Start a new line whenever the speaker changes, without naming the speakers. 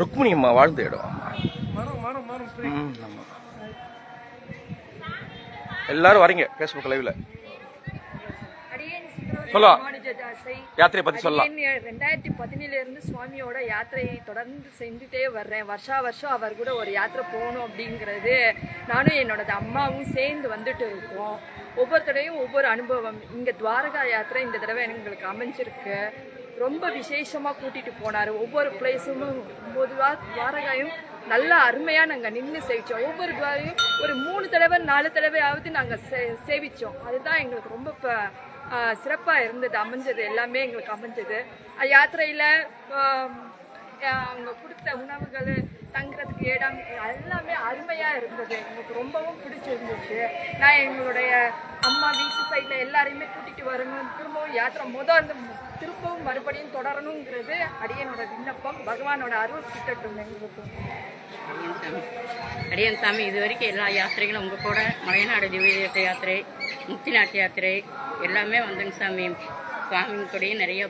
ருக்மிணி அம்மா வாழ்ந்த இடம். எல்லாரும் வரீங்க ஃபேஸ்புக் லைவ்ல. சொல்லலாம் யாத்திரை பத்தி சொல்லலாம்.
2017 இருந்து சுவாமியோட யாத்திரையை தொடர்ந்து செஞ்சுட்டே வர்றேன். வருஷா வருஷம் அவர் கூட ஒரு யாத்திரை போகணும் அப்படிங்கிறது நானும் என்னோட அம்மாவும் சேர்ந்து வந்துட்டு இருக்கோம். ஒவ்வொரு தடவையும் ஒவ்வொரு அனுபவம். இங்கே துவாரகா யாத்திரை இந்த தடவை எங்களுக்கு அமைஞ்சிருக்கு. ரொம்ப விசேஷமாக கூட்டிகிட்டு போனார். ஒவ்வொரு பிளேஸும் பொதுவாக துவாரகாயும் நல்லா அருமையாக நாங்கள் நின்று சேவித்தோம். ஒவ்வொரு துவாரையும் ஒரு 3 தடவை 4 தடவையாவது நாங்கள் சேவித்தோம். அதுதான் எங்களுக்கு ரொம்ப சிறப்பாக இருந்தது. அமைஞ்சது எல்லாமே எங்களுக்கு அமைஞ்சது. யாத்திரையில் அவங்க கொடுத்த உணவுகள், தங்குறதுக்கு இடம் எல்லாமே அருமையாக இருந்தது. எங்களுக்கு ரொம்பவும் பிடிச்சிருந்துச்சு. நான் எங்களுடைய அம்மா வீட்டு சைடில் எல்லாரையுமே கூட்டிகிட்டு வரணும். திரும்பவும் யாத்திரை திரும்பவும் மறுபடியும் தொடரணுங்கிறது அடியனோட விண்ணப்பம். பகவானோட அருள் கிட்டட்டும் எங்களுக்கு.
அடியன் சாமி, இது வரைக்கும் எல்லா யாத்திரைகளும் உங்கள் கூட மலைநாடு திவ்ய யாத்திரை, முக்தி நாட்டு யாத்திரை எல்லாமே வந்துங்க சாமி. சுவாமியின் கூடயும் நிறைய